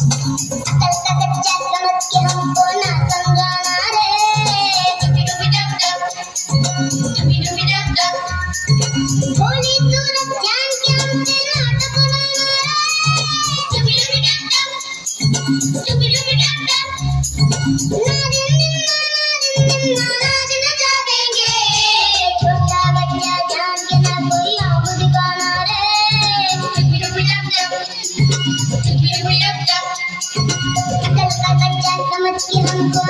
अकल का कच्चा समझ के हमको ना समझाना रे। भोली सूरत जान के हमसे नाटक बनाना रे। नाच नचावेंगे छोटा बच्चा जान के ना कोई आँख दिखाना रे। अकल का कच्चा समझ के हमको